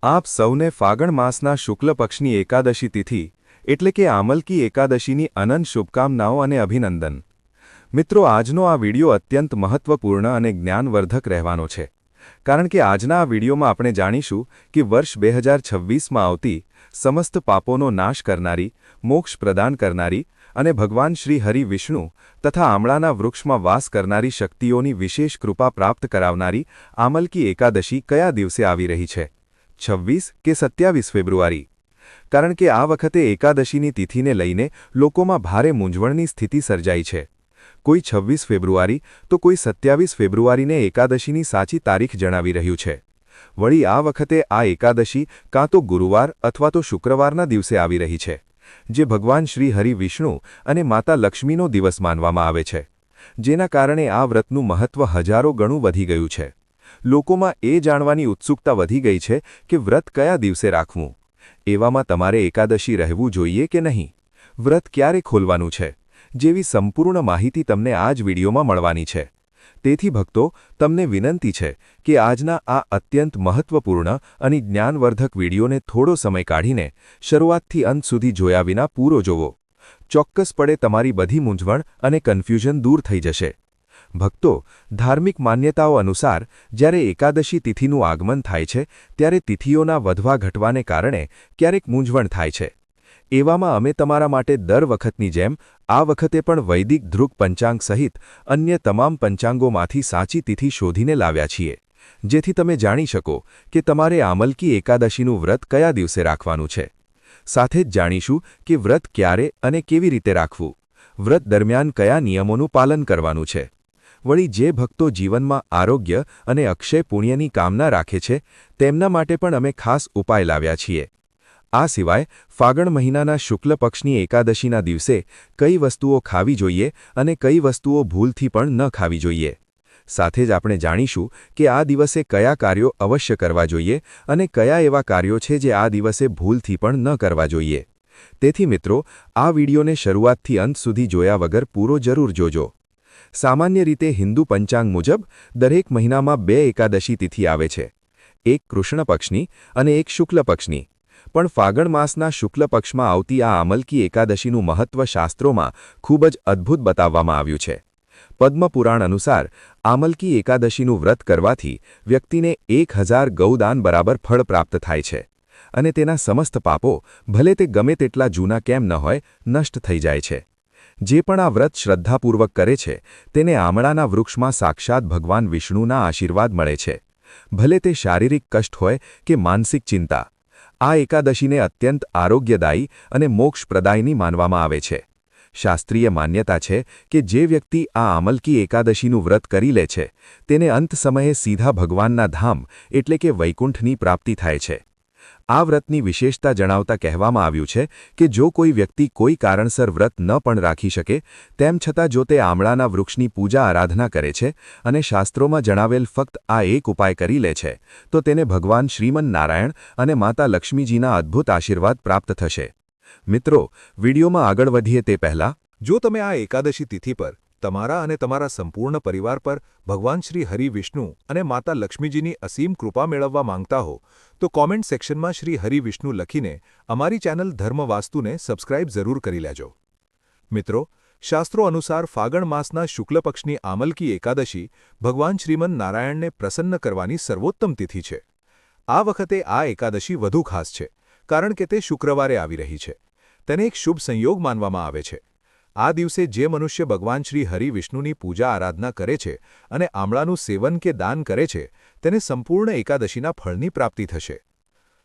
આપ સૌને ફાગણ માસના શુક્લ પક્ષની એકાદશી તિથિ એટલે કે આમલકી એકાદશીની અનંત શુભકામનાઓ અને અભિનંદન। મિત્રો, આજનો આ વિડિયો અત્યંત મહત્વપૂર્ણ અને જ્ઞાનવર્ધક રહેવાનો છે, કારણ કે આજના આ વિડિયોમાં આપણે જાણીશું કે વર્ષ 2026માં આવતી સમસ્ત પાપોનો નાશ કરનારી, મોક્ષ પ્રદાન કરનારી અને ભગવાન શ્રી હરિ વિષ્ણુ તથા આમળાના વૃક્ષમાં વાસ કરનારી શક્તિઓની વિશેષ કૃપા પ્રાપ્ત કરાવનારી આમલકી એકાદશી કયા દિવસે આવી રહી છે, 26 કે 27 ફેબ્રુઆરી। કારણ કે આ વખતે એકાદશીની તિથિને લઈને લોકોમાં ભારે મૂંઝવણની સ્થિતિ સર્જાઈ છે। કોઈ 26 ફેબ્રુઆરી તો કોઈ 27 ફેબ્રુઆરીને એકાદશીની સાચી તારીખ જણાવી રહ્યું છે। વળી આ વખતે આ એકાદશી કાં તો ગુરુવાર અથવા તો શુક્રવારના દિવસે આવી રહી છે, જે ભગવાન શ્રી હરિ વિષ્ણુ અને માતા લક્ષ્મીનો દિવસ માનવામાં આવે છે, જેના કારણે આ વ્રતનું મહત્વ હજારો ગણું વધી ગયું છે। લોકોમાં એ જાણવાની ઉત્સુકતા વધી ગઈ છે કે વ્રત કયા દિવસે રાખવું, એવામાં તમારે એકાદશી રહેવું જોઈએ કે નહીં, વ્રત ક્યારે ખોલવાનું છે, જેવી સંપૂર્ણ માહિતી તમને આ જ વિડીયોમાં મળવાની છે। તેથી ભક્તો, તમને વિનંતી છે કે આજના આ અત્યંત મહત્વપૂર્ણ અને જ્ઞાનવર્ધક વિડીયોને થોડો સમય કાઢીને શરૂઆતથી અંત સુધી જોયા વિના પૂરો જોવો। ચોક્કસપણે તમારી બધી મૂંઝવણ અને કન્ફ્યુઝન દૂર થઈ જશે। ભક્તો, ધાર્મિક માન્યતાઓ અનુસાર જ્યારે એકાદશી તિથિનું આગમન થાય છે ત્યારે તિથિઓના વધવા ઘટવાને કારણે ક્યારેક મૂંઝવણ થાય છે। એવામાં અમે તમારા માટે દર વખતની જેમ આ વખતે પણ વૈદિક ધ્રુક પંચાંગ સહિત અન્ય તમામ પંચાંગોમાંથી સાચી તિથિ શોધીને લાવ્યા છીએ, જેથી તમે જાણી શકો કે તમારે આમલકી એકાદશીનું વ્રત કયા દિવસે રાખવાનું છે। સાથે જ જાણીશું કે વ્રત ક્યારે અને કેવી રીતે રાખવું, વ્રત દરમિયાન કયા નિયમોનું પાલન કરવાનું છે। વળી જે ભક્તો જીવનમાં આરોગ્ય અને અક્ષય પુણ્યની કામના રાખે છે તેમના માટે પણ અમે ખાસ ઉપાય લાવ્યા છીએ। આ સિવાય ફાગણ મહિનાના શુક્લ પક્ષની એકાદશીના દિવસે કઈ વસ્તુઓ ખાવી જોઈએ અને કઈ વસ્તુઓ ભૂલથી પણ ન ખાવી જોઈએ। સાથે જ આપણે જાણીશું કે આ દિવસે કયા કાર્યો અવશ્ય કરવા જોઈએ અને કયા એવા કાર્યો છે જે આ દિવસે ભૂલથી પણ ન કરવા જોઈએ। તેથી મિત્રો, આ વિડીયોને શરૂઆતથી અંત સુધી જોયા વગર પૂરો જરૂર જોજો। સામાન્ય રીતે હિન્દુ પંચાંગ મુજબ દરેક મહિનામાં 2 એકાદશી તિથિ આવે છે, એક કૃષ્ણ પક્ષની અને એક શુક્લ પક્ષની। પણ ફાગણ માસના શુક્લ પક્ષમાં આવતી આ આમલકી એકાદશીનું મહત્વ શાસ્ત્રોમાં ખૂબ જ અદ્ભુત બતાવવામાં આવ્યું છે। પદ્મપુરાણ અનુસાર આમલકી એકાદશીનું વ્રત કરવાથી વ્યક્તિને 1000 ગૌદાન બરાબર ફળ પ્રાપ્ત થાય છે અને તેના સમસ્ત પાપો, ભલે તે ગમે તેટલા જૂના કેમ ન હોય, નષ્ટ થઈ જાય છે। જે પણ આ વ્રત શ્રદ્ધાપૂર્વક કરે છે તેને આમળાના વૃક્ષમાં સાક્ષાત ભગવાન વિષ્ણુના આશીર્વાદ મળે છે, ભલે તે શારીરિક કષ્ટ હોય કે માનસિક ચિંતા। આ એકાદશીને અત્યંત આરોગ્યદાયી અને મોક્ષપ્રદાયની માનવામાં આવે છે। શાસ્ત્રીય માન્યતા છે કે જે વ્યક્તિ આ આમલકી એકાદશીનું વ્રત કરી લે છે તેને અંત સમયે સીધા ભગવાનના ધામ એટલે કે વૈકુંઠની પ્રાપ્તિ થાય છે। આ વ્રતની વિશેષતા જણાવતા કહેવામાં આવ્યું છે કે જો કોઈ વ્યક્તિ કોઈ કારણસર વ્રત ન પણ રાખી શકે, તેમ છતાં જો તે આમળાના વૃક્ષની પૂજા આરાધના કરે છે અને શાસ્ત્રોમાં જણાવેલ ફક્ત આ એક ઉપાય કરી લે છે તો તેને ભગવાન શ્રીમન નારાયણ અને માતા લક્ષ્મીજીના અદ્ભુત આશીર્વાદ પ્રાપ્ત થશે। મિત્રો, વિડીયોમાં આગળ વધીએ તે પહેલાં, જો તમે આ એકાદશી તિથિ પર તમારા અને તમારા સંપૂર્ણ પરિવાર પર ભગવાન શ્રી હરિ વિષ્ણુ અને માતા લક્ષ્મીજીની અસીમ કૃપા મેળવવા માંગતા હો તો કોમેન્ટ સેક્શનમાં શ્રી હરિ વિષ્ણુ લખીને અમારી ચેનલ ધર્મ વાસ્તુને સબસ્ક્રાઇબ જરૂર કરી લેજો। મિત્રો, શાસ્ત્રો અનુસાર ફાગણ માસના શુક્લ પક્ષની આમલકી એકાદશી ભગવાન શ્રીમન નારાયણને પ્રસન્ન કરવાની સર્વોત્તમ તિથિ છે। આ વખતે આ એકાદશી વધુ ખાસ છે કારણ કે તે શુક્રવારે આવી રહી છે। તેને એક શુભ સંયોગ માનવામાં આવે છે। આ દિવસે જે મનુષ્ય ભગવાન શ્રી હરિ વિષ્ણુની પૂજા આરાધના કરે છે અને આમળાનું સેવન કે દાન કરે છે તેને સંપૂર્ણ એકાદશીના ફળની પ્રાપ્તિ થશે।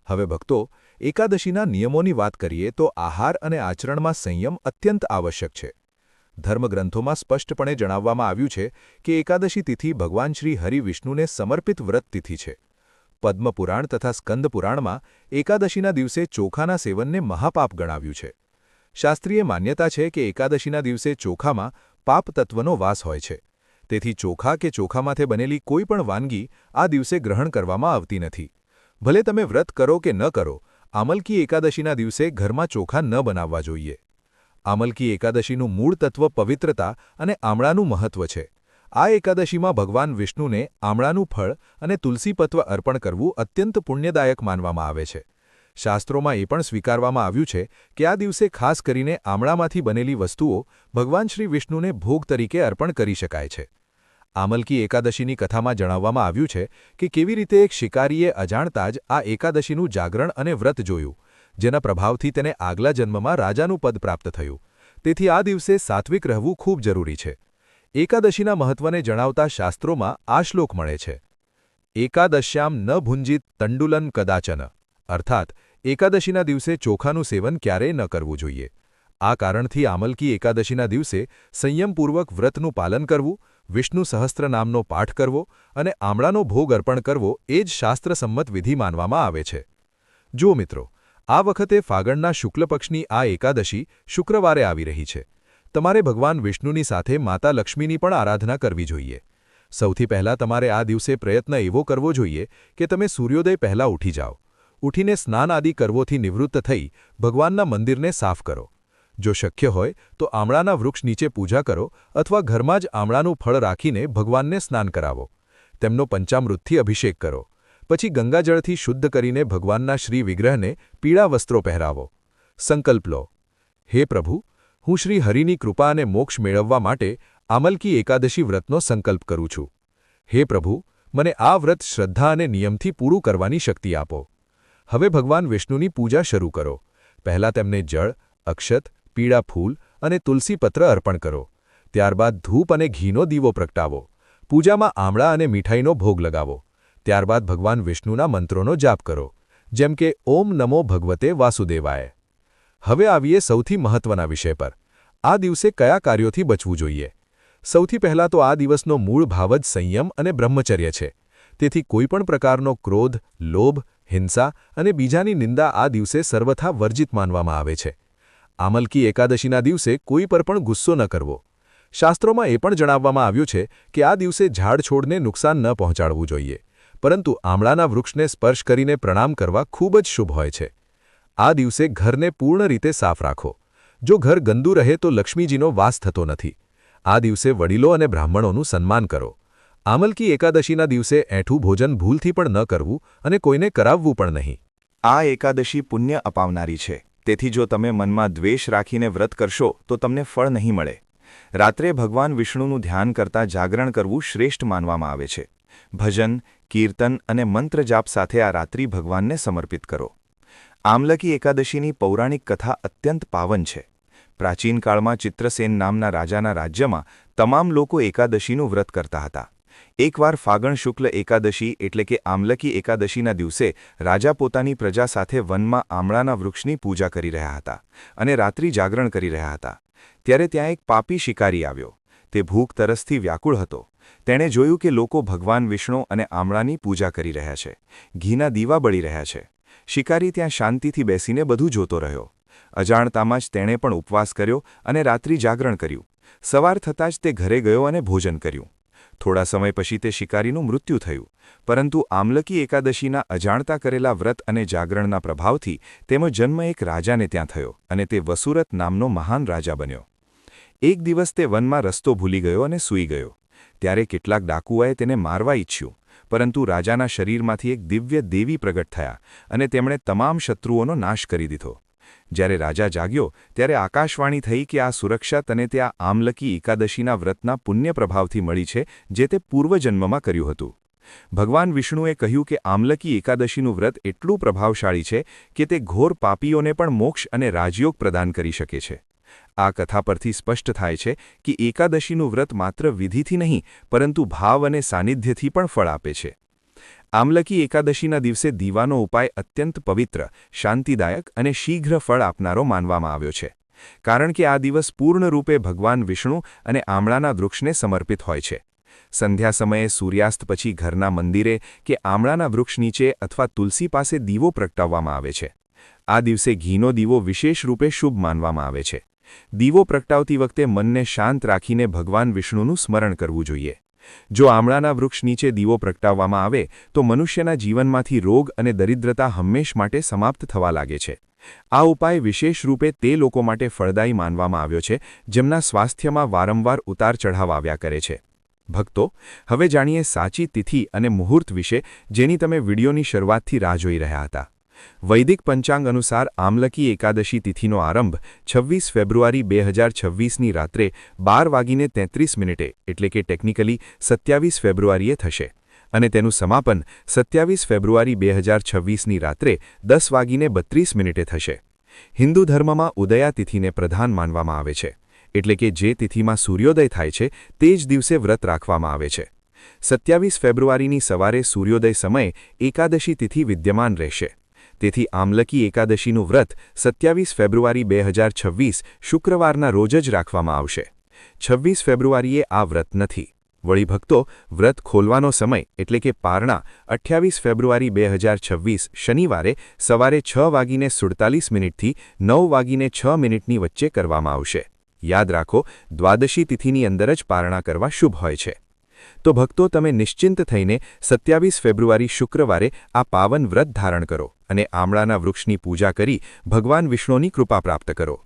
હવે ભક્તો, એકાદશીના નિયમોની વાત કરીએ તો આહાર અને આચરણમાં સંયમ અત્યંત આવશ્યક છે। ધર્મગ્રંથોમાં સ્પષ્ટપણે જણાવવામાં આવ્યું છે કે એકાદશી તિથિ ભગવાન શ્રી હરિ વિષ્ણુને સમર્પિત વ્રત તિથિ છે। પદ્મપુરાણ તથા સ્કંદ પુરાણમાં એકાદશીના દિવસે ચોખાના સેવનને મહાપાપ ગણાવ્યું છે। શાસ્ત્રીય માન્યતા છે કે એકાદશીના દિવસે ચોખામાં પાપ તત્વનો વાસ હોય છે, તેથી ચોખા કે ચોખામાંથી બનેલી કોઈ પણ વાનગી આ દિવસે ગ્રહણ કરવામાં આવતી નથી। ભલે તમે વ્રત કરો કે ન કરો, આમલકી એકાદશીના દિવસે ઘરમાં ચોખા ન બનાવવા જોઈએ। આમલકી એકાદશીનું મૂળ તત્વ પવિત્રતા અને આમળાનું મહત્વ છે। આ એકાદશીમાં ભગવાન વિષ્ણુને આમળાનું ફળ અને તુલસીપત્ર અર્પણ કરવું અત્યંત પુણ્યદાયક માનવામાં આવે છે. શાસ્ત્રોમાં એ પણ સ્વીકારવામાં આવ્યું છે કે આ દિવસે ખાસ કરીને આમળામાંથી બનેલી વસ્તુઓ ભગવાન શ્રી વિષ્ણુને ભોગ તરીકે અર્પણ કરી શકાય છે. આમલકી એકાદશીની કથામાં જણાવવામાં આવ્યું છે કે કેવી રીતે એક શિકારીએ અજાણતા જ આ એકાદશીનું જાગરણ અને વ્રત જોયું, જેના પ્રભાવથી તેને આગલા જન્મમાં રાજાનું પદ પ્રાપ્ત થયું. તેથી આ દિવસે સાત્વિક રહેવું ખૂબ જરૂરી છે. એકાદશીના મહત્વને જણાવતા શાસ્ત્રોમાં આ શ્લોક મળે છે. એકાદશ્યામ ન ભુંજિત તંડુલન કદાચન, અર્થાત એકાદશીના દિવસે ચોખાનું સેવન ક્યારેય ન કરવું જોઈએ. આ કારણથી આમલકી એકાદશીના દિવસે સંયમપૂર્વક વ્રતનું પાલન કરવું, વિષ્ણુ સહસ્ત્રનામનો પાઠ કરવો અને આમળાનો ભોગ અર્પણ કરવો એ જ શાસ્ત્રસંમત વિધિ માનવામાં આવે છે. જો મિત્રો, આ વખતે ફાગણના શુક્લ પક્ષની આ એકાદશી શુક્રવારે આવી રહી છે. તમારે ભગવાન વિષ્ણુની સાથે માતા લક્ષ્મીની પણ આરાધના કરવી જોઈએ. સૌથી પહેલાં તમારે આ દિવસે પ્રયત્ન એવો કરવો જોઈએ કે તમે સૂર્યોદય પહેલાં ઉઠી જાઓ. ઉઠીને સ્નાન આદિ કરવોથી નિવૃત્ત થઈ ભગવાનના મંદિરને સાફ કરો. જો શક્ય હોય તો આમળાના વૃક્ષ નીચે પૂજા કરો અથવા ઘરમાં જ આમળાનું ફળ રાખીને ભગવાનને સ્નાન કરાવો. તેમનો પંચામૃતથી અભિષેક કરો. પછી ગંગાજળથી શુદ્ધ કરીને ભગવાનના શ્રી વિગ્રહને પીળા વસ્ત્રો પહેરાવો. સંકલ્પ લો, હે પ્રભુ, હું શ્રી હરિની કૃપા અને મોક્ષ મેળવવા માટે આમલકી એકાદશી વ્રતનો સંકલ્પ કરું છું. હે પ્રભુ, મને આ વ્રત શ્રદ્ધા અને નિયમથી પૂરું કરવાની શક્તિ આપો. હવે ભગવાન વિષ્ણુની પૂજા શરૂ કરો. પહેલાં તેમને જળ, અક્ષત, પીળા ફૂલ અને તુલસીપત્ર અર્પણ કરો. ત્યારબાદ ધૂપ અને ઘીનો દીવો પ્રગટાવો. પૂજામાં આમળા અને મીઠાઈનો ભોગ લગાવો. ત્યારબાદ ભગવાન વિષ્ણુના મંત્રોનો જાપ કરો, જેમ કે ઓમ નમો ભગવતે વાસુદેવાય. હવે આવીએ સૌથી મહત્વના વિષય પર. આ દિવસે કયા કાર્યોથી બચવું જોઈએ? સૌથી પહેલાં તો આ દિવસનો મૂળ ભાવ જ સંયમ અને બ્રહ્મચર્ય છે. તેથી કોઈપણ પ્રકારનો ક્રોધ, લોભ, હિંસા અને બીજાની નિંદા આ દિવસે સર્વથા વર્જિત માનવામાં આવે છે. આમલકી એકાદશીના દિવસે કોઈ પર પણ ગુસ્સો ન કરવો. શાસ્ત્રોમાં એ પણ જણાવવામાં આવ્યું છે કે આ દિવસે ઝાડ છોડને નુકસાન ન પહોંચાડવું જોઈએ, પરંતુ આમળાના વૃક્ષને સ્પર્શ કરીને પ્રણામ કરવા ખૂબ જ શુભ હોય છે. આ દિવસે ઘરને પૂર્ણ રીતે સાફ રાખો. જો ઘર ગંદુ રહે તો લક્ષ્મીજીનો વાસ થતો નથી. આ દિવસે વડીલો અને બ્રાહ્મણોનું સન્માન કરો. આમલકી એકાદશીના દિવસે એઠું ભોજન ભૂલથી પણ ન કરવું અને કોઈને કરાવવું પણ નહીં. આ એકાદશી પુણ્ય અપાવનારી છે. તેથી જો તમે મનમાં દ્વેષ રાખીને વ્રત કરશો તો તમને ફળ નહીં મળે. રાત્રે ભગવાન વિષ્ણુનું ધ્યાન કરતા જાગરણ કરવું શ્રેષ્ઠ માનવામાં આવે છે. ભજન, કીર્તન અને મંત્ર જાપ સાથે આ રાત્રિ ભગવાનને સમર્પિત કરો. આમલકી એકાદશીની પૌરાણિક કથા અત્યંત પાવન છે. પ્રાચીન કાળમાં ચિત્રસેન નામના રાજાના રાજ્યમાં તમામ લોકો એકાદશીનું વ્રત કરતા હતા. એકવાર ફાગણ શુક્લ એકાદશી એટલે કે આમલકી એકાદશીના દિવસે રાજા પોતાની પ્રજા સાથે વનમાં આમળાના વૃક્ષની પૂજા કરી રહ્યા હતા અને રાત્રિ જાગરણ કરી રહ્યા હતા. ત્યારે ત્યાં એક પાપી શિકારી આવ્યો. તે ભૂખ તરસથી વ્યાકુળ હતો. તેણે જોયું કે લોકો ભગવાન વિષ્ણુ અને આમળાની પૂજા કરી રહ્યા છે. ઘીના દીવા બળી રહ્યા છે. શિકારી ત્યાં શાંતિથી બેસીને બધું જોતો રહ્યો. અજાણતામાં જ તેણે પણ ઉપવાસ કર્યો અને રાત્રિ જાગરણ કર્યું. સવાર થતાં જ તે ઘરે ગયો અને ભોજન કર્યું. થોડા સમય પછી તે શિકારીનું મૃત્યુ થયું, પરંતુ આમલકી એકાદશીના અજાણતા કરેલા વ્રત અને જાગરણના પ્રભાવથી તેનો જન્મ એક રાજાને ત્યાં થયો અને તે વસુરત નામનો મહાન રાજા બન્યો. એક દિવસ તે વનમાં રસ્તો ભૂલી ગયો અને સૂઈ ગયો. ત્યારે કેટલાક ડાકુઓએ તેને મારવા ઈચ્છ્યું, પરંતુ રાજાના શરીરમાંથી એક દિવ્ય દેવી પ્રગટ થયા અને તેમણે તમામ શત્રુઓનો નાશ કરી દીધો. જ્યારે રાજા જાગ્યો ત્યારે આકાશવાણી થઈ કે આ સુરક્ષા તને ત્યાં આમલકી એકાદશીના વ્રતના પુણ્ય પ્રભાવથી મળી છે, જે તે પૂર્વજન્મમાં કર્યું હતું. ભગવાન વિષ્ણુએ કહ્યું કે આમલકી એકાદશીનું વ્રત એટલું પ્રભાવશાળી છે કે તે ઘોર પાપીઓને પણ મોક્ષ અને રાજયોગ પ્રદાન કરી શકે છે. આ કથા પરથી સ્પષ્ટ થાય છે કે એકાદશીનું વ્રત માત્ર વિધિથી નહીં પરંતુ ભાવ અને સાનિધ્યથી પણ ફળ આપે છે. આમલકી એકાદશીના દિવસે દીવાનો ઉપાય અત્યંત પવિત્ર, શાંતિદાયક અને શીઘ્ર ફળ આપનારો માનવામાં આવ્યો છે, કારણ કે આ દિવસ પૂર્ણ રૂપે ભગવાન વિષ્ણુ અને આમળાના વૃક્ષને સમર્પિત હોય છે. સંધ્યા સમયે સૂર્યાસ્ત પછી ઘરના મંદિરે કે આમળાના વૃક્ષ નીચે અથવા તુલસી પાસે દીવો પ્રગટાવવામાં આવે છે. આ દિવસે ઘીનો દીવો વિશેષ રૂપે શુભ માનવામાં આવે છે. દીવો પ્રગટાવતી વખતે મનને શાંત રાખીને ભગવાન વિષ્ણુનું સ્મરણ કરવું જોઈએ. જો આમળાના વૃક્ષ નીચે દીવો પ્રગટાવવામાં આવે તો મનુષ્યના જીવનમાંથી રોગ અને દરિદ્રતા હંમેશ માટે સમાપ્ત થવા લાગે છે. આ ઉપાય વિશેષ રૂપે તે લોકો માટે ફળદાયી માનવામાં આવ્યો છે જેમના સ્વાસ્થ્યમાં વારંવાર ઉતાર ચઢાવ આવ્યા કરે છે. ભક્તો, હવે જાણીએ સાચી તિથિ અને મુહૂર્ત વિશે, જેની તમે વિડીયોની શરૂઆતથી રાહ જોઈ રહ્યા હતા. વૈદિક પંચાંગ અનુસાર આમલકી એકાદશી તિથિનો આરંભ 26 ફેબ્રુઆરી 2026ની રાત્રે 12:33 એટલે કે ટેકનિકલી 27 ફેબ્રુઆરીએ થશે અને તેનું સમાપન 27 ફેબ્રુઆરી 2026ની રાત્રે 10:32 થશે. હિન્દુ ધર્મમાં ઉદયા તિથિને પ્રધાન માનવામાં આવે છે, એટલે કે જે તિથિમાં સૂર્યોદય થાય છે તે જ દિવસે વ્રત રાખવામાં આવે છે. 27 ફેબ્રુઆરીની સવારે સૂર્યોદય સમયે એકાદશી તિથિ વિદ્યમાન રહેશે. તેથી આમલકી એકાદશીનું વ્રત 27 ફેબ્રુઆરી 2026 શુક્રવારના રોજ જ રાખવામાં આવશે. 26 ફેબ્રુઆરીએ આ વ્રત નથી. વળી ભક્તો, વ્રત ખોલવાનો સમય એટલે કે પારણા 28 ફેબ્રુઆરી 2026 શનિવારે સવારે 6:47 થી 9:06 વચ્ચે કરવામાં આવશે. યાદ રાખો, દ્વાદશી તિથિની અંદર જ પારણા કરવા શુભ હોય છે. તો ભક્તો, તમે નિશ્ચિંત થઈને 27 ફેબ્રુઆરી શુક્રવારે આ પાવન વ્રત ધારણ કરો અને આમળાના વૃક્ષની પૂજા કરી ભગવાન વિષ્ણુની કૃપા પ્રાપ્ત કરો.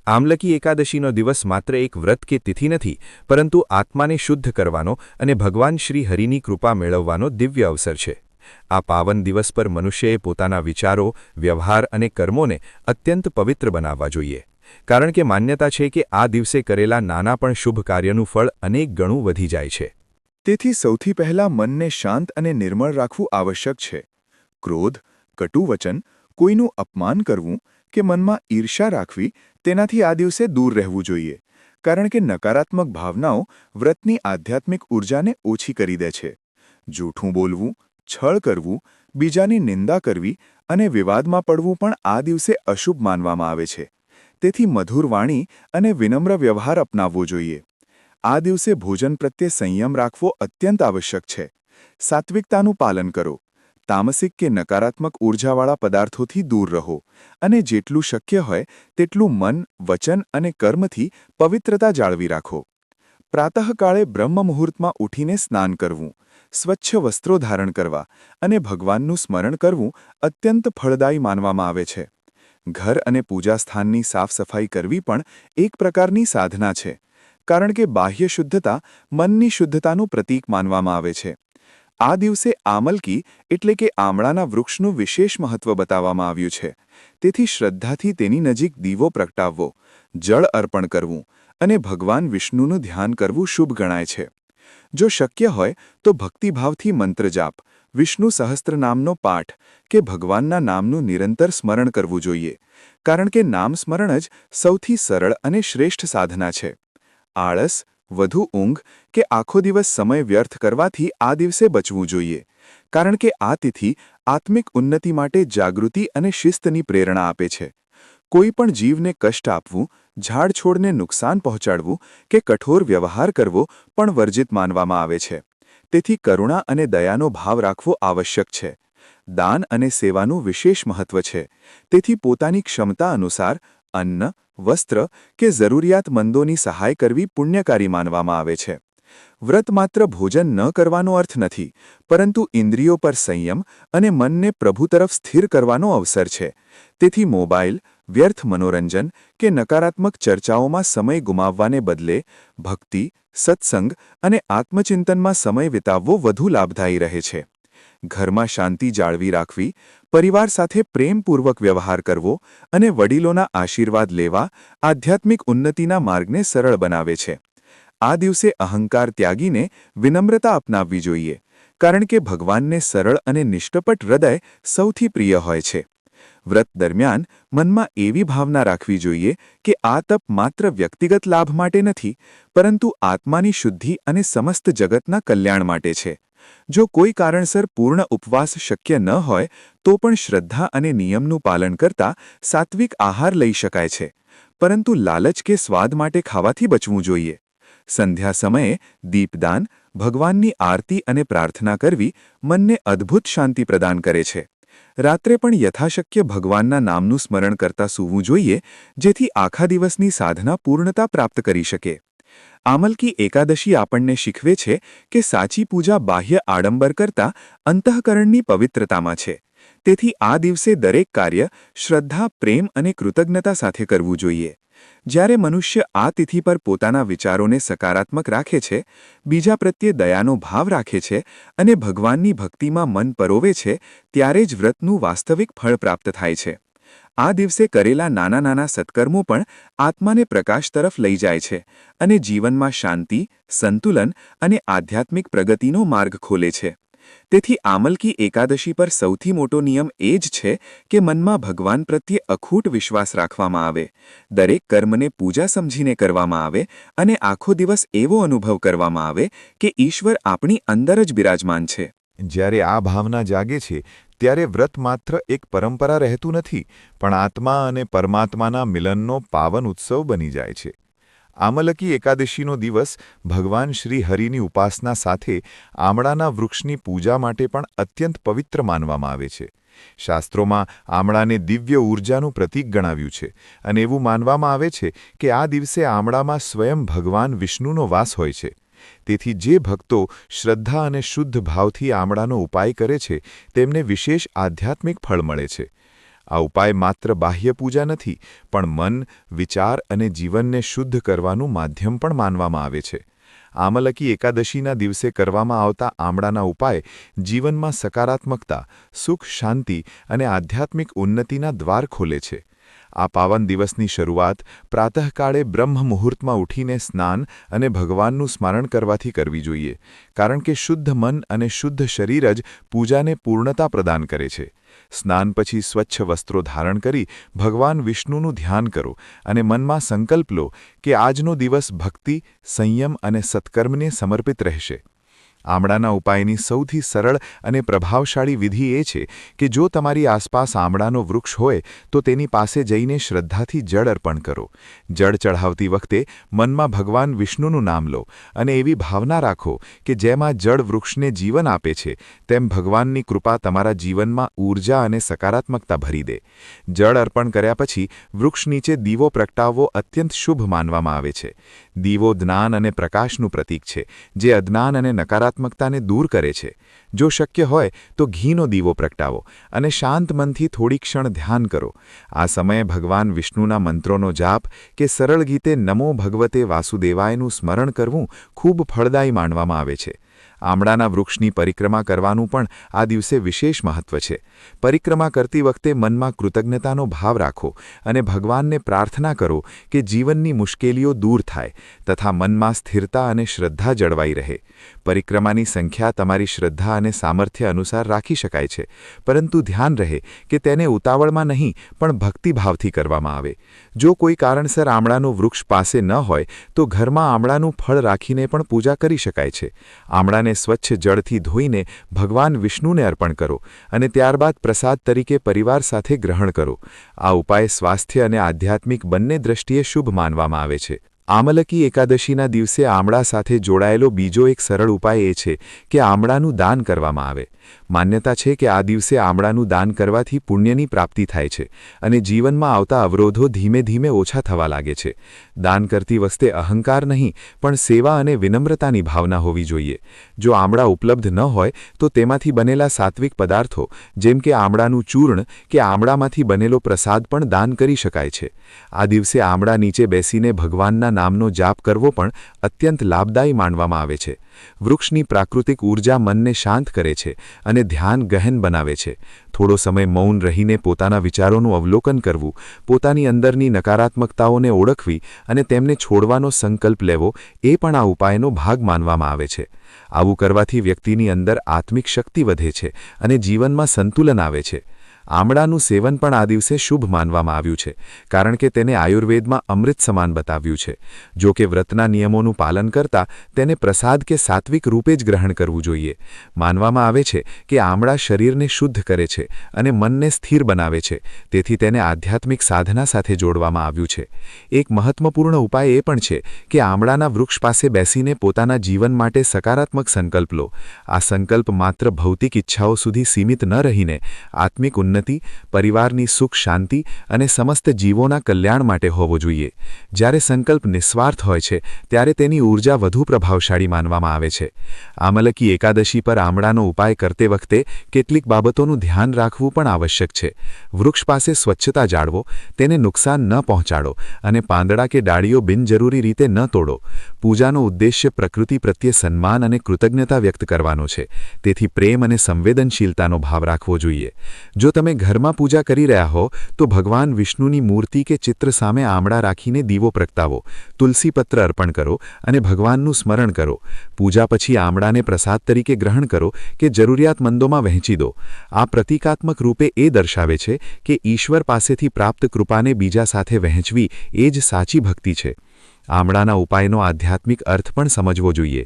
આમલકી એકાદશીનો દિવસ માત્ર એક વ્રત કે તિથિ નથી, પરંતુ આત્માને શુદ્ધ કરવાનો અને ભગવાન શ્રી હરિની કૃપા મેળવવાનો દિવ્ય અવસર છે. આ પાવન દિવસ પર મનુષ્યએ પોતાના વિચારો, વ્યવહાર અને કર્મોને અત્યંત પવિત્ર બનાવવા જોઈએ. કારણ કે માન્યતા છે કે આ દિવસે કરેલા નાના પણ શુભ કાર્યનું ફળ અનેક ગણું વધી જાય છે. તેથી સૌથી પહેલાં મનને શાંત અને નિર્મળ રાખવું આવશ્યક છે. ક્રોધ, કટુ વચન, કોઈનું અપમાન કરવું કે મનમાં ઈર્ષા રાખવી તેનાથી આ દિવસે દૂર રહેવું જોઈએ, કારણ કે નકારાત્મક ભાવનાઓ વ્રતની આધ્યાત્મિક ઊર્જાને ઓછી કરી દે છે. જૂઠું બોલવું, છળ કરવું, બીજાની નિંદા કરવી અને વિવાદમાં પડવું પણ આ દિવસે અશુભ માનવામાં આવે છે. તેથી મધુર વાણી અને વિનમ્ર વ્યવહાર અપનાવવો જોઈએ. આ દિવસે ભોજન પ્રત્યે સંયમ રાખવો અત્યંત આવશ્યક છે. સાત્વિકતાનું પાલન કરો. તામસિક કે નકારાત્મક ઊર્જાવાળા પદાર્થોથી દૂર રહો અને જેટલું શક્ય હોય તેટલું મન, વચન અને કર્મથી પવિત્રતા જાળવી રાખો. પ્રાતઃકાળે બ્રહ્મ મુહૂર્તમાં ઉઠીને સ્નાન કરવું, સ્વચ્છ વસ્ત્રો ધારણ કરવા અને ભગવાનનું સ્મરણ કરવું અત્યંત ફળદાયી માનવામાં આવે છે. ઘર અને પૂજાસ્થાનની સાફસફાઈ કરવી પણ એક પ્રકારની સાધના છે, કારણ કે બાહ્ય શુદ્ધતા મનની શુદ્ધતાનું પ્રતીક માનવામાં આવે છે. આ દિવસે આમલકી એટલે કે આમળાના વૃક્ષનું વિશેષ મહત્વ બતાવવામાં આવ્યું છે. તેથી શ્રદ્ધાથી તેની નજીક દીવો પ્રગટાવવો, જળ અર્પણ કરવું અને ભગવાન વિષ્ણુનું ધ્યાન કરવું શુભ ગણાય છે. જો શક્ય હોય તો ભક્તિભાવથી મંત્રજાપ, વિષ્ણુ સહસ્ત્રનામનો પાઠ કે ભગવાનના નામનું નિરંતર સ્મરણ કરવું જોઈએ, કારણ કે નામ સ્મરણ જ સૌથી સરળ અને શ્રેષ્ઠ સાધના છે. આળસ, વધુ ઊંઘ કે આખો દિવસ સમય વ્યર્થ કરવાથી આ દિવસે બચવું જોઈએ, કારણ કે આ તિથિ આત્મિક ઉન્નતિ માટે જાગૃતિ અને શિસ્તની પ્રેરણા આપે છે. કોઈ પણ જીવને કષ્ટ આપવું, ઝાડછોડને નુકસાન પહોંચાડવું કે કઠોર વ્યવહાર કરવો પણ વર્જિત માનવામાં આવે છે. તેથી કરુણા અને દયાનો ભાવ રાખવો આવશ્યક છે. દાન અને સેવાનું વિશેષ મહત્વ છે. તેથી પોતાની ક્ષમતા અનુસાર અન્ન, વસ્ત્ર કે જરૂરિયાતમંદોની સહાય કરવી પુણ્યકારી માનવામાં આવે છે. વ્રત માત્ર ભોજન ન કરવાનો અર્થ નથી, પરંતુ ઇન્દ્રિયો પર સંયમ અને મનને પ્રભુ તરફ સ્થિર કરવાનો અવસર છે. તેથી મોબાઈલ, વ્યર્થ મનોરંજન કે નકારાત્મક ચર્ચાઓમાં સમય ગુમાવવાને બદલે ભક્તિ, સત્સંગ અને આત્મચિંતનમાં સમય વિતાવવો વધુ લાભદાયી રહે છે. ઘરમાં શાંતિ જાળવી રાખવી, પરિવાર સાથે પ્રેમપૂર્વક વ્યવહાર કરવો અને વડીલોના આશીર્વાદ લેવા આધ્યાત્મિક ઉન્નતિના માર્ગને સરળ બનાવે છે. આ દિવસે અહંકાર ત્યાગીને વિનમ્રતા અપનાવવી જોઈએ, કારણ કે ભગવાનને સરળ અને નિષ્કપટ હૃદય સૌથી પ્રિય હોય છે. વ્રત દરમિયાન મનમાં એવી ભાવના રાખવી જોઈએ કે આ તપ માત્ર વ્યક્તિગત લાભ માટે નથી, પરંતુ આત્માની શુદ્ધિ અને સમસ્ત જગતના કલ્યાણ માટે છે. જો કોઈ કારણસર પૂર્ણ ઉપવાસ શક્ય ન હોય તો પણ શ્રદ્ધા અને નિયમનું પાલન કરતા સાત્વિક આહાર લઈ શકાય છે, પરંતુ લાલચ કે સ્વાદ માટે ખાવાથી બચવું જોઈએ. સંધ્યા સમયે દીપદાન, ભગવાનની આરતી અને પ્રાર્થના કરવી મનને અદ્ભુત શાંતિ પ્રદાન કરે છે. રાત્રે પણ યથાશક્ય ભગવાનના નામનું સ્મરણ કરતા સૂવું જોઈએ, જેથી આખા દિવસની સાધના પૂર્ણતા પ્રાપ્ત કરી શકે. આમલકી એકાદશી આપણને શીખવે છે કે સાચી પૂજા બાહ્ય આડંબર કરતાં અંતઃકરણની પવિત્રતામાં છે. તેથી આ દિવસે દરેક કાર્ય શ્રદ્ધા, પ્રેમ અને કૃતજ્ઞતા સાથે કરવું જોઈએ. જ્યારે મનુષ્ય આ તિથિ પર પોતાના વિચારોને સકારાત્મક રાખે છે, બીજા પ્રત્યે દયાનો ભાવ રાખે છે અને ભગવાનની ભક્તિમાં મન પરોવે છે, ત્યારે જ વ્રતનું વાસ્તવિક ફળ પ્રાપ્ત થાય છે. આ દિવસે કરેલા નાના નાના સત્કર્મો પણ આત્માને પ્રકાશ તરફ લઈ જાય છે અને જીવનમાં શાંતિ, સંતુલન અને આધ્યાત્મિક પ્રગતિનો માર્ગ ખોલે છે. તેથી આમલકી એકાદશી પર સૌથી મોટો નિયમ એ જ છે કે મનમાં ભગવાન પ્રત્યે અખૂટ વિશ્વાસ રાખવામાં આવે, દરેક કર્મને પૂજા સમજીને કરવામાં આવે અને આખો દિવસ એવો અનુભવ કરવામાં આવે કે ઈશ્વર આપણી અંદર જ બિરાજમાન છે. જ્યારે આ ભાવના જાગે છે ત્યારે વ્રત માત્ર એક પરંપરા રહેતું નથી, પણ આત્મા અને પરમાત્માના મિલનનો પાવન ઉત્સવ બની જાય છે. આમલકી એકાદશીનો દિવસ ભગવાન શ્રી હરિની ઉપાસના સાથે આમળાના વૃક્ષની પૂજા માટે પણ અત્યંત પવિત્ર માનવામાં આવે છે. શાસ્ત્રોમાં આમળાને દિવ્ય ઊર્જાનું પ્રતીક ગણાવ્યું છે અને એવું માનવામાં આવે છે કે આ દિવસે આમળામાં સ્વયં ભગવાન વિષ્ણુનો વાસ હોય છે. તેથી જે ભક્તો શ્રદ્ધા અને શુદ્ધ ભાવથી આમળાનો ઉપાય કરે છે તેમને વિશેષ આધ્યાત્મિક ફળ મળે છે. આ ઉપાય માત્ર બાહ્ય પૂજા નથી, પણ મન, વિચાર અને જીવનને શુદ્ધ કરવાનું માધ્યમ પણ માનવામાં આવે છે. આમલકી એકાદશીના દિવસે કરવામાં આવતા આમળાના ઉપાય જીવનમાં સકારાત્મકતા, સુખ, શાંતિ અને આધ્યાત્મિક ઉન્નતિના દ્વાર ખોલે છે. આ પાવન દિવસની શરૂઆત પ્રાતઃકાળે બ્રહ્મ મુહૂર્તમાં ઉઠીને સ્નાન અને ભગવાનનું સ્મરણ કરવાથી કરવી જોઈએ, કારણ કે શુદ્ધ મન અને શુદ્ધ શરીર જ પૂજાને પૂર્ણતા પ્રદાન કરે છે. સ્નાન પછી સ્વચ્છ વસ્ત્રો ધારણ કરી ભગવાન વિષ્ણુનું ધ્યાન કરો અને મનમાં સંકલ્પ લો કે આજનો દિવસ ભક્તિ, સંયમ અને સત્કર્મને સમર્પિત રહેશે. આમળાના ઉપાયની સૌથી સરળ અને પ્રભાવશાળી વિધિ એ છે કે જો તમારી આસપાસ આમળાનો વૃક્ષ હોય તો તેની પાસે જઈને શ્રદ્ધાથી જળ અર્પણ કરો. જળ ચઢાવતી વખતે મનમાં ભગવાન વિષ્ણુનું નામ લો અને એવી ભાવના રાખો કે જેમાં જળ વૃક્ષને જીવન આપે છે તેમ ભગવાનની કૃપા તમારા જીવનમાં ઊર્જા અને સકારાત્મકતા ભરી દે. જળ અર્પણ કર્યા પછી વૃક્ષ નીચે દીવો પ્રગટાવવો અત્યંત શુભ માનવામાં આવે છે. દીવો જ્ઞાન અને પ્રકાશનું પ્રતીક છે, જે અજ્ઞાન અને નકારાત્મકતાને દૂર કરે છે. જો શક્ય હોય તો ઘીનો દીવો પ્રગટાવો અને શાંત મનથી થોડી ક્ષણ ધ્યાન કરો. આ સમયે ભગવાન વિષ્ણુના મંત્રોનો જાપ કે સરળ ગીતે નમો ભગવતે વાસુદેવાયનું સ્મરણ કરવું ખૂબ ફળદાયી માનવામાં આવે છે. આમળાના વૃક્ષની પરિક્રમા કરવાનું પણ આ દિવસે વિશેષ મહત્વ છે. પરિક્રમા કરતી વખતે મનમાં કૃતજ્ઞતાનો ભાવ રાખો અને ભગવાનને પ્રાર્થના કરો કે જીવનની મુશ્કેલીઓ દૂર થાય તથા મનમાં સ્થિરતા અને શ્રદ્ધા જળવાઈ રહે. પરિક્રમાની સંખ્યા તમારી શ્રદ્ધા અને સામર્થ્ય અનુસાર રાખી શકાય છે, પરંતુ ધ્યાન રહે કે તેને ઉતાવળમાં નહીં પણ ભક્તિભાવથી કરવામાં આવે. જો કોઈ કારણસર આમળાનું વૃક્ષ પાસે ન હોય તો ઘરમાં આમળાનું ફળ રાખીને પણ પૂજા કરી શકાય છે. આમળાને સ્વચ્છ જળથી ધોઈને ભગવાન વિષ્ણુને અર્પણ કરો અને ત્યારબાદ પ્રસાદ તરીકે પરિવાર સાથે ગ્રહણ કરો. આ ઉપાય સ્વાસ્થ્ય અને આધ્યાત્મિક બંને દ્રષ્ટિએ શુભ માનવામાં આવે છે. આમલકી એકાદશીના દિવસે આમળા સાથે જોડાયેલો બીજો એક સરળ ઉપાય એ છે કે આમળાનું દાન કરવામાં આવે. માન્યતા છે કે આ દિવસે આમળાનું દાન કરવાથી પુણ્યની પ્રાપ્તિ થાય છે અને જીવનમાં આવતા અવરોધો ધીમે ધીમે ઓછા થવા લાગે છે. દાન કરતી વખતે અહંકાર નહીં પણ સેવા અને વિનમ્રતાની ભાવના હોવી જોઈએ. જો આમળા ઉપલબ્ધ ન હોય તો તેમાંથી બનેલા સાત્વિક પદાર્થો જેમ કે આમળાનું ચૂર્ણ કે આમળામાંથી બનેલો પ્રસાદ પણ દાન કરી શકાય છે. આ દિવસે આમળા નીચે બેસીને ભગવાનના નામનો જાપ કરવો પણ અત્યંત લાભદાયી માનવામાં આવે છે. વૃક્ષની પ્રાકૃતિક ઊર્જા મનને શાંત કરે છે અને ધ્યાન ગહન બનાવે છે. થોડો સમય મૌન રહીને પોતાના વિચારોનું અવલોકન કરવું, પોતાની અંદરની નકારાત્મકતાઓને ઓળખવી અને તેમને છોડવાનો સંકલ્પ લેવો એ પણ આ ઉપાયનો ભાગ માનવામાં આવે છે. આવું કરવાથી વ્યક્તિની અંદર આત્મિક શક્તિ વધે છે અને જીવનમાં સંતુલન આવે છે. આમળાનું સેવન પણ આ દિવસે શુભ માનવામાં આવ્યું છે, કારણ કે તેને આયુર્વેદમાં અમૃત સમાન બતાવ્યું છે. જો કે વ્રતના નિયમોનું પાલન કરતા તેને પ્રસાદ કે સાત્વિક રૂપે જ ગ્રહણ કરવું જોઈએ. માનવામાં આવે છે કે આમળા શરીરને શુદ્ધ કરે છે અને મનને સ્થિર બનાવે છે, તેથી તેને આધ્યાત્મિક સાધના સાથે જોડવામાં આવ્યું છે. એક મહત્વપૂર્ણ ઉપાય એ પણ છે કે આમળાના વૃક્ષ પાસે બેસીને પોતાના જીવન માટે સકારાત્મક સંકલ્પ લો. આ સંકલ્પ માત્ર ભૌતિક ઈચ્છાઓ સુધી સીમિત ન રહીને આત્મિક ઉન્નતિ, પરિવારની સુખ શાંતિ અને સમસ્ત જીવોના કલ્યાણ માટે હોવો જોઈએ. જ્યારે સંકલ્પ નિસ્વાર્થ હોય છે ત્યારે તેની ઊર્જા વધુ પ્રભાવશાળી માનવામાં આવે છે. આમલકી એકાદશી પર આમળાનો ઉપાય કરતે વખતે કેટલીક બાબતોનું ધ્યાન રાખવું પણ આવશ્યક છે. વૃક્ષ પાસે સ્વચ્છતા જાળવો, તેને નુકસાન ન પહોંચાડો અને પાંદડા કે ડાળીઓ બિનજરૂરી રીતે ન તોડો. પૂજાનો ઉદ્દેશ્ય પ્રકૃતિ પ્રત્યે સન્માન અને કૃતજ્ઞતા વ્યક્ત કરવાનો છે, તેથી પ્રેમ અને સંવેદનશીલતાનો ભાવ રાખવો જોઈએ. જો તમે ઘરમાં પૂજા કરી રહ્યા હો તો ભગવાન વિષ્ણુની મૂર્તિ કે ચિત્ર સામે આમળા રાખીને દીવો પ્રગટાવો, તુલસીપત્ર અર્પણ કરો અને ભગવાનનું સ્મરણ કરો. પૂજા પછી આમળાને પ્રસાદ તરીકે ગ્રહણ કરો કે જરૂરિયાતમંદોમાં વહેંચી દો. આ પ્રતિકાત્મક રૂપે એ દર્શાવે છે કે ઈશ્વર પાસેથી પ્રાપ્ત કૃપાને બીજા સાથે વહેંચવી એ જ સાચી ભક્તિ છે. આમળાના ઉપાયનો આધ્યાત્મિક અર્થ પણ સમજવો જોઈએ.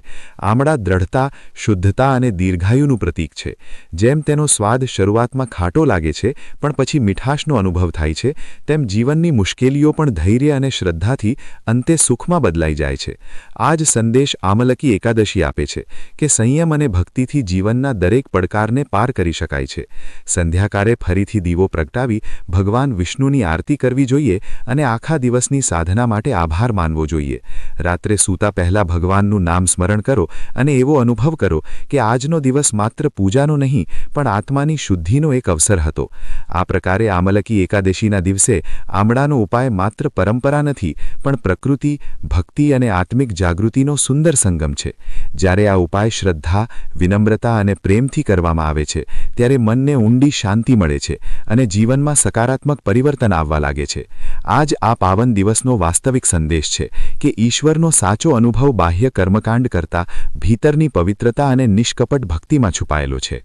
આમળા દ્રઢતા, શુદ્ધતા અને દીર્ઘાયુનું પ્રતીક છે. જેમ તેનો સ્વાદ શરૂઆતમાં ખાટો લાગે છે પણ પછી મીઠાશનો અનુભવ થાય છે, તેમ જીવનની મુશ્કેલીઓ પણ ધૈર્ય અને શ્રદ્ધાથી અંતે સુખમાં બદલાઈ જાય છે. આ જ સંદેશ આમલકી એકાદશી આપે છે કે સંયમ અને ભક્તિથી જીવનના દરેક પડકારને પાર કરી શકાય છે. સંધ્યાકાળે ફરીથી દીવો પ્રગટાવી ભગવાન વિષ્ણુની આરતી કરવી જોઈએ અને આખા દિવસની સાધના માટે આભાર માનવો જોઈએ. રાત્રે સૂતા પહેલા ભગવાનનું નામ સ્મરણ કરો અને એવો અનુભવ કરો કે આજનો દિવસ માત્ર પૂજાનો નહીં પણ આત્માની શુદ્ધિનો એક અવસર હતો. આ પ્રકારે આમલકી એકાદશીના દિવસે આમળાનો ઉપાય માત્ર પરંપરા નથી પણ પ્રકૃતિ, ભક્તિ અને આત્મિક જાગૃતિનો સુંદર સંગમ છે. જ્યારે આ ઉપાય શ્રદ્ધા, વિનમ્રતા અને પ્રેમથી કરવામાં આવે છે ત્યારે મનને ઊંડી શાંતિ મળે છે અને જીવનમાં સકારાત્મક પરિવર્તન આવવા લાગે છે. આ જ આ પાવન દિવસનો વાસ્તવિક સંદેશ છે કે ઈશ્વરનો સાચો અનુભવ બાહ્ય કર્મકાંડ કરતાં ભીતરની પવિત્રતા અને નિષ્કપટ ભક્તિમાં છુપાયેલો છે.